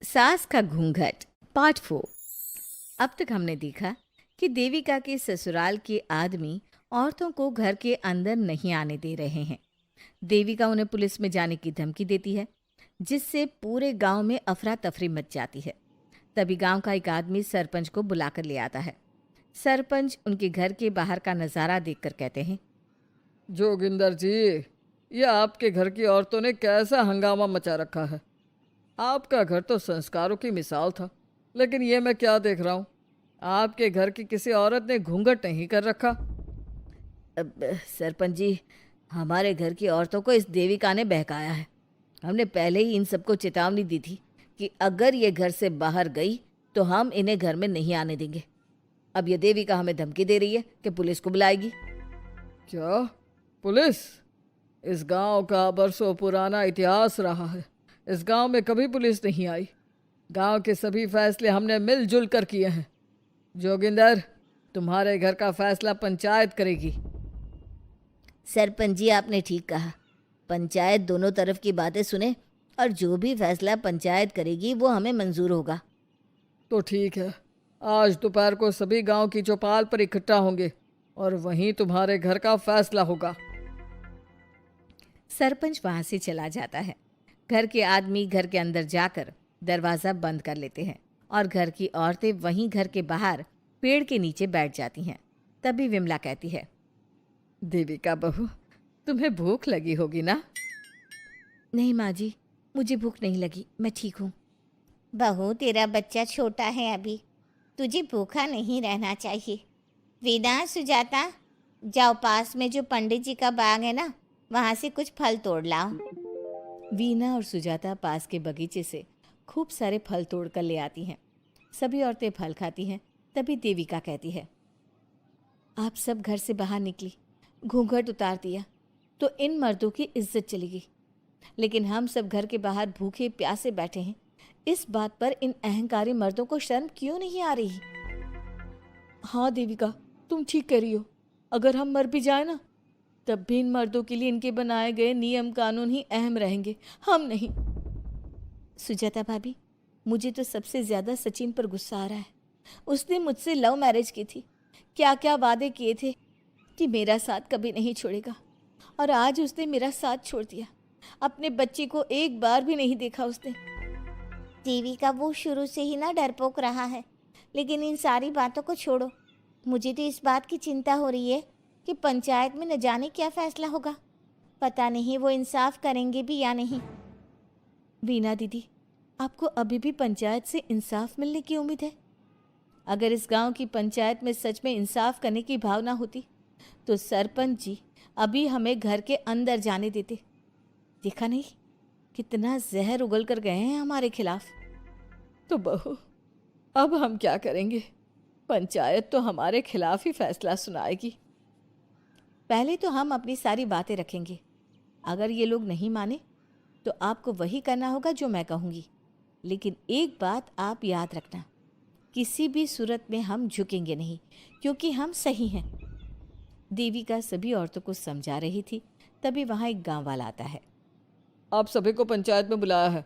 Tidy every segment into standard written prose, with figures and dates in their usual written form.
सास का घूंघट पार्ट 4। अब तक हमने देखा कि देविका के ससुराल के आदमी औरतों को घर के अंदर नहीं आने दे रहे हैं। देविका उन्हें पुलिस में जाने की धमकी देती है, जिससे पूरे गांव में अफरा तफरी मच जाती है। तभी गांव का एक आदमी सरपंच को बुलाकर ले आता है। सरपंच उनके घर के बाहर का नज़ारा देखकर कहते हैं, जोगिंदर जी, ये आपके घर की औरतों ने कैसा हंगामा मचा रखा है। आपका घर तो संस्कारों की मिसाल था, लेकिन ये मैं क्या देख रहा हूँ। आपके घर की किसी औरत ने घूंघट नहीं कर रखा। अब सरपंच जी, हमारे घर की औरतों को इस देविका ने बहकाया है। हमने पहले ही इन सबको चेतावनी दी थी कि अगर ये घर से बाहर गई तो हम इन्हें घर में नहीं आने देंगे। अब ये देविका हमें धमकी दे रही है कि पुलिस को बुलाएगी। क्या? पुलिस? इस गांव का बरसों पुराना इतिहास रहा है। इस गांव में कभी पुलिस नहीं आई। गांव के सभी फैसले हमने मिलजुल कर किए हैं। जोगिंदर, तुम्हारे घर का फैसला पंचायत करेगी। सरपंच जी, आपने ठीक कहा। पंचायत दोनों तरफ की बातें सुने और जो भी फैसला पंचायत करेगी वो हमें मंजूर होगा। तो ठीक है, आज दोपहर को सभी गांव की चौपाल पर इकट्ठा होंगे और वहीं तुम्हारे घर का फैसला होगा। सरपंच वहां से चला जाता है। घर के आदमी घर के अंदर जाकर दरवाज़ा बंद कर लेते हैं और घर की औरतें वहीं घर के बाहर पेड़ के नीचे बैठ जाती हैं। तभी विमला कहती है, देविका बहू, तुम्हें भूख लगी होगी ना? नहीं माँ जी, मुझे भूख नहीं लगी, मैं ठीक हूँ। बहू, तेरा बच्चा छोटा है अभी, तुझे भूखा नहीं रहना चाहिए। वेदा, सुजाता, जाओ पास में जो पंडित जी का बाग है ना, वहाँ से कुछ फल तोड़ लाओ। वीना और सुजाता पास के बगीचे से खूब सारे फल तोड़ कर ले आती हैं। सभी औरतें फल खाती हैं। तभी देविका कहती है, आप सब घर से बाहर निकली, घूंघट उतार दिया तो इन मर्दों की इज्जत चली गई, लेकिन हम सब घर के बाहर भूखे प्यासे बैठे हैं। इस बात पर इन अहंकारी मर्दों को शर्म क्यों नहीं आ रही? हाँ देविका, तुम ठीक कह रही हो। अगर हम मर भी जाए ना, तब भी इन मर्दों के लिए इनके बनाए गए नियम कानून ही अहम रहेंगे, हम नहीं। सुजाता भाभी, मुझे तो सबसे ज़्यादा सचिन पर गुस्सा आ रहा है। उसने मुझसे लव मैरिज की थी, क्या क्या वादे किए थे कि मेरा साथ कभी नहीं छोड़ेगा, और आज उसने मेरा साथ छोड़ दिया। अपने बच्चे को एक बार भी नहीं देखा उसने। देविका, वो शुरू से ही ना डरपोक रहा है, लेकिन इन सारी बातों को छोड़ो। मुझे तो इस बात की चिंता हो रही है कि पंचायत में न जाने क्या फैसला होगा। पता नहीं वो इंसाफ करेंगे भी या नहीं। वीना दीदी, आपको अभी भी पंचायत से इंसाफ मिलने की उम्मीद है? अगर इस गांव की पंचायत में सच में इंसाफ करने की भावना होती तो सरपंच जी अभी हमें घर के अंदर जाने देते। देखा नहीं कितना जहर उगल कर गए हैं हमारे खिलाफ। तो बहू, अब हम क्या करेंगे? पंचायत तो हमारे खिलाफ ही फैसला सुनाएगी। पहले तो हम अपनी सारी बातें रखेंगे। अगर ये लोग नहीं माने तो आपको वही करना होगा जो मैं कहूँगी। लेकिन एक बात आप याद रखना, किसी भी सूरत में हम झुकेंगे नहीं, क्योंकि हम सही हैं। देविका सभी औरतों को समझा रही थी। तभी वहाँ एक गांव वाला आता है। आप सभी को पंचायत में बुलाया है।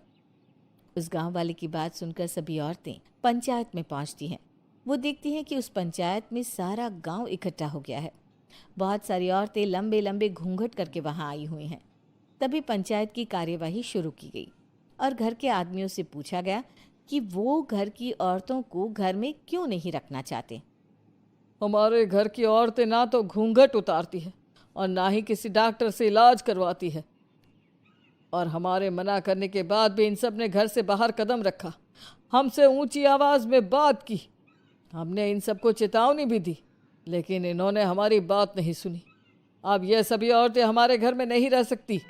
उस गांव वाले की बात सुनकर सभी औरतें पंचायत में पहुंचती हैं। वो देखती हैं कि उस पंचायत में सारा गांव इकट्ठा हो गया है। बहुत सारी औरतें लंबे लंबे घूंघट करके वहां आई हुई हैं। तभी पंचायत की कार्यवाही शुरू की गई और घर के आदमियों से पूछा गया कि वो घर की औरतों को घर में क्यों नहीं रखना चाहते। हमारे घर की औरतें ना तो घूंघट उतारती है और ना ही किसी डॉक्टर से इलाज करवाती है, और हमारे मना करने के बाद भी इन सब ने घर से बाहर कदम रखा, हमसे ऊंची आवाज़ में बात की। हमने इन सबको चेतावनी भी दी, लेकिन इन्होंने हमारी बात नहीं सुनी। अब ये सभी औरतें हमारे घर में नहीं रह सकती।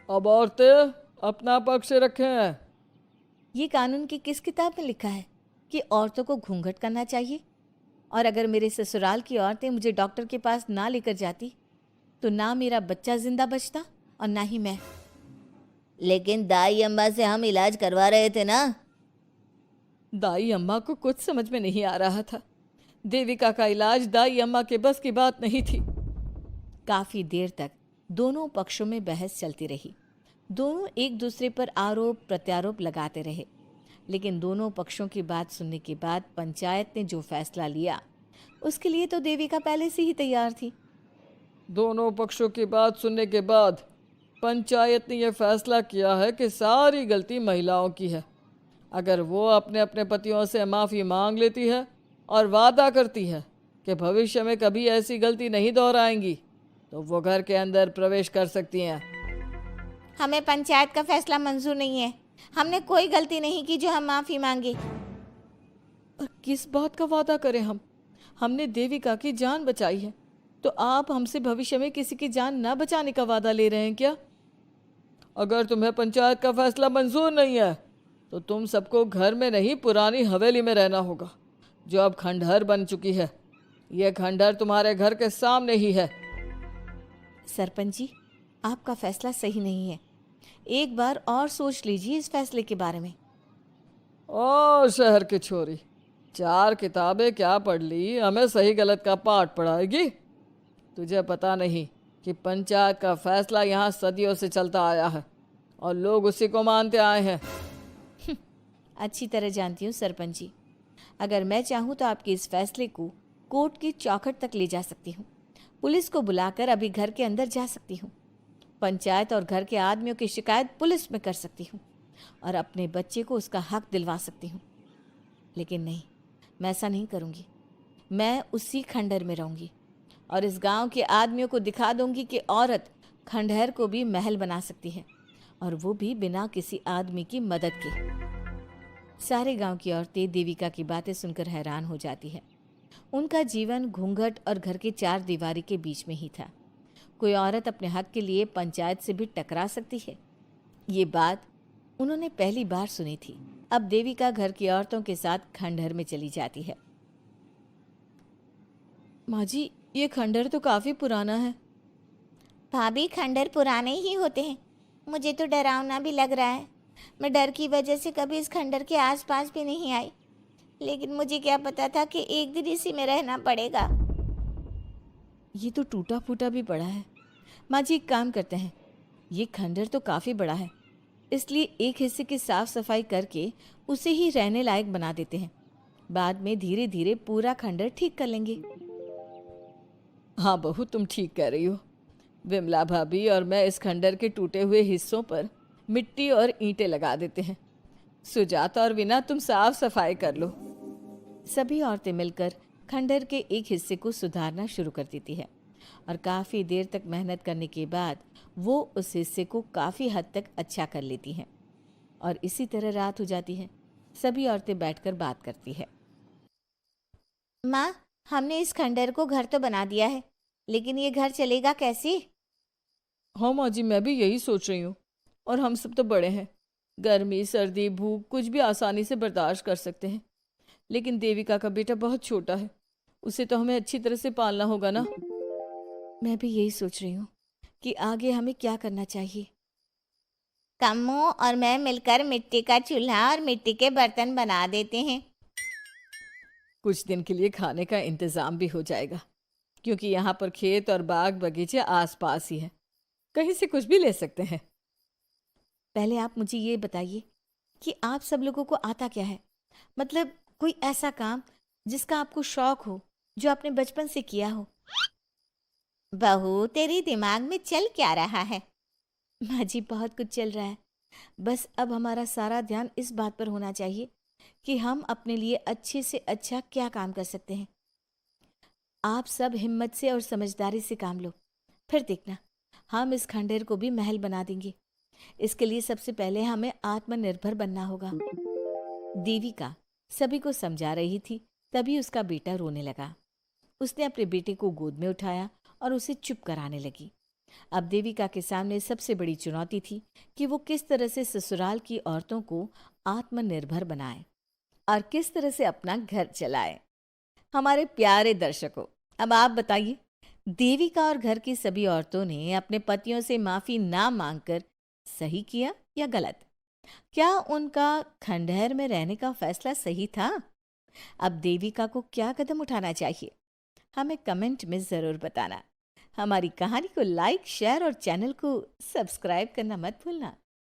अब औरतें अपना पक्ष रखें। ये कानून की किस किताब में लिखा है कि औरतों को घूंघट करना चाहिए? और अगर मेरे ससुराल की औरतें मुझे डॉक्टर के पास ना लेकर जाती तो ना मेरा बच्चा जिंदा बचता और ना ही मैं। लेकिन दाई अम्मा से हम इलाज करवा रहे थे ना। दाई अम्मा को कुछ समझ में नहीं आ रहा था। देविका का इलाज दाई अम्मा के बस की बात नहीं थी। काफ़ी देर तक दोनों पक्षों में बहस चलती रही। दोनों एक दूसरे पर आरोप प्रत्यारोप लगाते रहे, लेकिन दोनों पक्षों की बात सुनने के बाद पंचायत ने जो फैसला लिया उसके लिए तो देविका पहले से ही तैयार थी। दोनों पक्षों की बात सुनने के बाद पंचायत ने यह फैसला किया है कि सारी गलती महिलाओं की है। अगर वो अपने अपने पतियों से माफ़ी मांग लेती है और वादा करती है कि भविष्य में कभी ऐसी गलती नहीं दोहराएंगी, तो वो घर के अंदर प्रवेश कर सकती हैं। हमें पंचायत का फैसला मंजूर नहीं है। हमने कोई गलती नहीं की जो हम माफ़ी मांगे। और किस बात का वादा करें हम? हमने देविका की जान बचाई है, तो आप हमसे भविष्य में किसी की जान ना बचाने का वादा ले रहे हैं क्या? अगर तुम्हें पंचायत का फैसला मंजूर नहीं है तो तुम सबको घर में नहीं पुरानी हवेली में रहना होगा, जो अब खंडहर बन चुकी है। यह खंडहर तुम्हारे घर के सामने ही है। सरपंच जी, आपका फैसला सही नहीं है। एक बार और सोच लीजिए इस फैसले के बारे में। ओ शहर की छोरी, 4 किताबें क्या पढ़ ली, हमें सही गलत का पाठ पढ़ाएगी? तुझे पता नहीं कि पंचायत का फैसला यहाँ सदियों से चलता आया है और लोग उसी को मानते आए हैं। अच्छी तरह जानती हूँ सरपंच जी। अगर मैं चाहूँ तो आपके इस फैसले को कोर्ट की चौखट तक ले जा सकती हूँ। पुलिस को बुलाकर अभी घर के अंदर जा सकती हूँ। पंचायत और घर के आदमियों की शिकायत पुलिस में कर सकती हूँ और अपने बच्चे को उसका हक दिलवा सकती हूँ। लेकिन नहीं, मैं ऐसा नहीं करूँगी। मैं उसी खंडहर में रहूँगी और इस गांव के आदमियों को दिखा दूंगी कि औरत खंडहर को भी महल बना सकती है, और वो भी बिना किसी आदमी की मदद के। सारे गांव की औरतें देविका की बातें सुनकर हैरान हो जाती है। उनका जीवन घूंघट और घर के 4 दीवारी के बीच में ही था। कोई औरत अपने हक के लिए पंचायत से भी टकरा सकती है, ये बात उन्होंने पहली बार सुनी थी। अब देविका घर की औरतों के साथ खंडहर में चली जाती है। माँ जी, ये खंडहर तो काफ़ी पुराना है। भाभी, खंडहर पुराने ही होते हैं। मुझे तो डरावना भी लग रहा है। मैं डर की वजह से कभी इस खंडहर के आसपास भी नहीं आई, लेकिन मुझे क्या पता था कि एक दिन इसी में रहना पड़ेगा। ये तो टूटा फूटा भी पड़ा है। माँ जी, एक काम करते हैं, ये खंडहर तो काफ़ी बड़ा है, इसलिए एक हिस्से की साफ सफाई करके उसे ही रहने लायक बना देते हैं। बाद में धीरे धीरे पूरा खंडहर ठीक कर लेंगे। हाँ बहू, तुम ठीक कह रही हो। विमला भाभी और मैं इस खंडहर के टूटे हुए हिस्सों पर मिट्टी और ईंटें लगा देते हैं। सुजाता और वीना, तुम साफ सफाई कर लो। सभी औरतें मिलकर खंडहर के एक हिस्से को सुधारना शुरू कर देती है और काफ़ी देर तक मेहनत करने के बाद वो उस हिस्से को काफ़ी हद तक अच्छा कर लेती हैं। और इसी तरह रात हो जाती है। सभी औरतें बैठकर बात करती है। माँ, हमने इस खंडहर को घर तो बना दिया है, लेकिन ये घर चलेगा कैसे? हाँ माँ जी, मैं भी यही सोच रही हूँ। और हम सब तो बड़े हैं, गर्मी सर्दी भूख कुछ भी आसानी से बर्दाश्त कर सकते हैं। लेकिन देविका का बेटा बहुत छोटा है, उसे तो हमें अच्छी तरह से पालना होगा ना। मैं भी यही सोच रही हूँ कि आगे हमें क्या करना चाहिए। कम्मू और मैं मिलकर मिट्टी का चूल्हा और मिट्टी के बर्तन बना देते हैं। कुछ दिन के लिए खाने का इंतज़ाम भी हो जाएगा, क्योंकि यहाँ पर खेत और बाग बगीचे आसपास ही हैं, कहीं से कुछ भी ले सकते हैं। पहले आप मुझे ये बताइए कि आप सब लोगों को आता क्या है? मतलब कोई ऐसा काम जिसका आपको शौक हो, जो आपने बचपन से किया हो। बहू, तेरी दिमाग में चल क्या रहा है? माँ जी, बहुत कुछ चल रहा है। बस अब हमारा सारा ध्यान इस बात पर होना चाहिए कि हम अपने लिए अच्छे से अच्छा क्या काम कर सकते हैं। आप सब हिम्मत से और समझदारी से काम लो, फिर देखना हम इस खंडहर को भी महल बना देंगे। इसके लिए सबसे पहले हमें आत्मनिर्भर बनना होगा। देविका सभी को समझा रही थी, तभी उसका बेटा रोने लगा। उसने अपने बेटे को गोद में उठाया और उसे चुप कराने लगी। अब देविका के सामने सबसे बड़ी चुनौती थी कि वो किस तरह से ससुराल की औरतों को आत्मनिर्भर बनाए और किस तरह से अपना घर चलाए। हमारे प्यारे दर्शकों, अब आप बताइए, देविका और घर की सभी औरतों ने अपने पतियों से माफी ना मांगकर सही किया या गलत? क्या उनका खंडहर में रहने का फैसला सही था? अब देविका को क्या कदम उठाना चाहिए, हमें कमेंट में ज़रूर बताना। हमारी कहानी को लाइक, शेयर और चैनल को सब्सक्राइब करना मत भूलना।